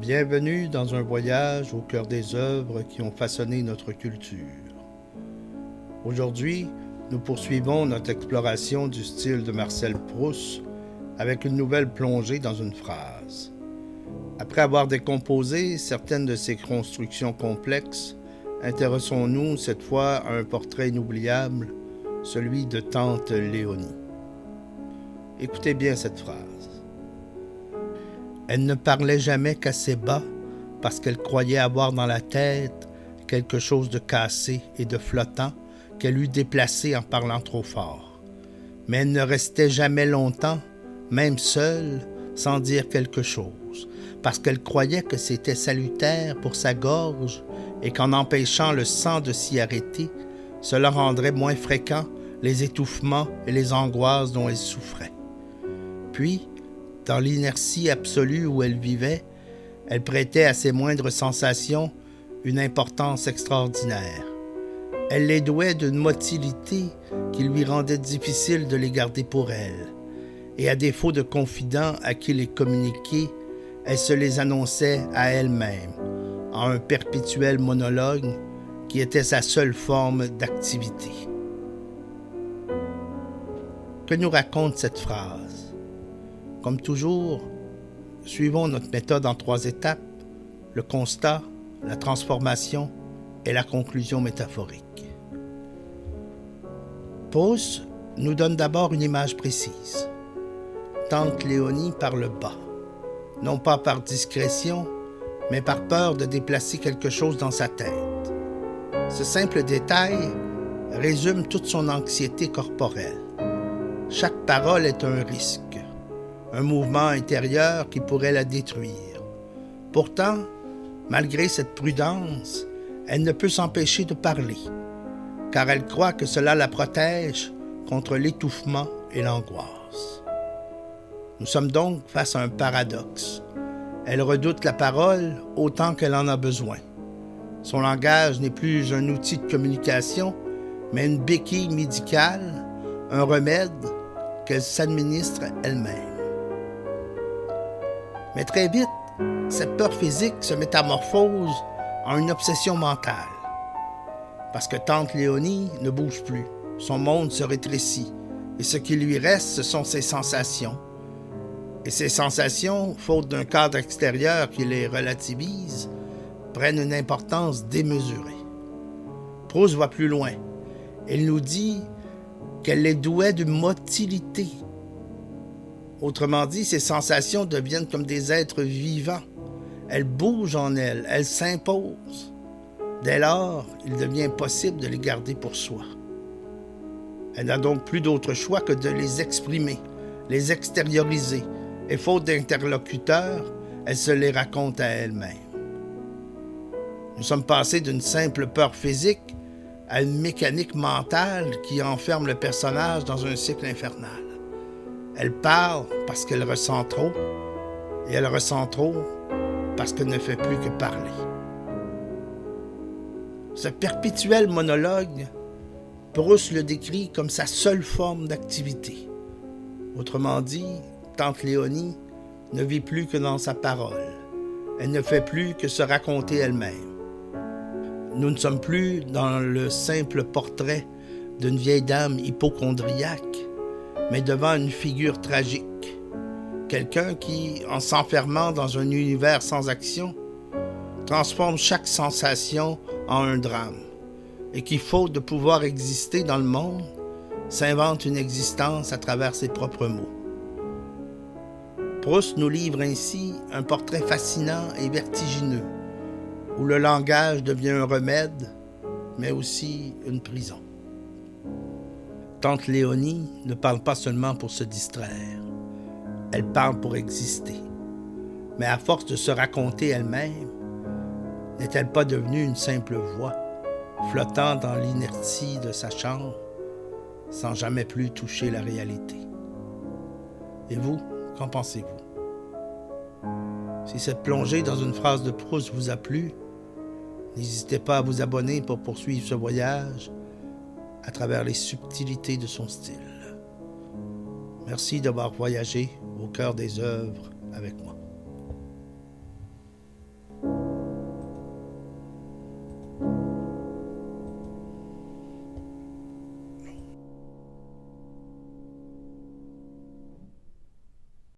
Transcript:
Bienvenue dans un voyage au cœur des œuvres qui ont façonné notre culture. Aujourd'hui, nous poursuivons notre exploration du style de Marcel Proust avec une nouvelle plongée dans une phrase. Après avoir décomposé certaines de ses constructions complexes, intéressons-nous cette fois à un portrait inoubliable, celui de Tante Léonie. Écoutez bien cette phrase. Elle ne parlait jamais qu'assez bas parce qu'elle croyait avoir dans la tête quelque chose de cassé et de flottant qu'elle eût déplacé en parlant trop fort. Mais elle ne restait jamais longtemps, même seule, sans dire quelque chose, parce qu'elle croyait que c'était salutaire pour sa gorge et qu'en empêchant le sang de s'y arrêter, cela rendrait moins fréquents les étouffements et les angoisses dont elle souffrait. Puis, dans l'inertie absolue où elle vivait, elle prêtait à ses moindres sensations une importance extraordinaire. Elle les douait d'une motilité qui lui rendait difficile de les garder pour elle. Et à défaut de confidents à qui les communiquer, elle se les annonçait à elle-même, en un perpétuel monologue qui était sa seule forme d'activité. Que nous raconte cette phrase? Comme toujours, suivons notre méthode en 3 étapes, le constat, la transformation et la conclusion métaphorique. Proust nous donne d'abord une image précise. Tante Léonie parle bas, non pas par discrétion, mais par peur de déplacer quelque chose dans sa tête. Ce simple détail résume toute son anxiété corporelle. Chaque parole est un risque, un mouvement intérieur qui pourrait la détruire. Pourtant, malgré cette prudence, elle ne peut s'empêcher de parler, car elle croit que cela la protège contre l'étouffement et l'angoisse. Nous sommes donc face à un paradoxe. Elle redoute la parole autant qu'elle en a besoin. Son langage n'est plus un outil de communication, mais une béquille médicale, un remède qu'elle s'administre elle-même. Mais très vite, cette peur physique se métamorphose en une obsession mentale. Parce que Tante Léonie ne bouge plus, son monde se rétrécit, et ce qui lui reste, ce sont ses sensations. Et ces sensations, faute d'un cadre extérieur qui les relativise, prennent une importance démesurée. Proust va plus loin. Il nous dit qu'elle les douait d'une motilité. Autrement dit, ces sensations deviennent comme des êtres vivants. Elles bougent en elles, elles s'imposent. Dès lors, il devient possible de les garder pour soi. Elle n'a donc plus d'autre choix que de les exprimer, les extérioriser, et faute d'interlocuteur, elle se les raconte à elle-même. Nous sommes passés d'une simple peur physique à une mécanique mentale qui enferme le personnage dans un cycle infernal. Elle parle parce qu'elle ressent trop, et elle ressent trop parce qu'elle ne fait plus que parler. Ce perpétuel monologue, Proust le décrit comme sa seule forme d'activité. Autrement dit, Tante Léonie ne vit plus que dans sa parole. Elle ne fait plus que se raconter elle-même. Nous ne sommes plus dans le simple portrait d'une vieille dame hypocondriaque, mais devant une figure tragique. Quelqu'un qui, en s'enfermant dans un univers sans action, transforme chaque sensation en un drame, et qui, faute de pouvoir exister dans le monde, s'invente une existence à travers ses propres mots. Proust nous livre ainsi un portrait fascinant et vertigineux, où le langage devient un remède, mais aussi une prison. Tante Léonie ne parle pas seulement pour se distraire, elle parle pour exister. Mais à force de se raconter elle-même, n'est-elle pas devenue une simple voix, flottant dans l'inertie de sa chambre, sans jamais plus toucher la réalité? Et vous, qu'en pensez-vous? Si cette plongée dans une phrase de Proust vous a plu, n'hésitez pas à vous abonner pour poursuivre ce voyage à travers les subtilités de son style. Merci d'avoir voyagé au cœur des œuvres avec moi.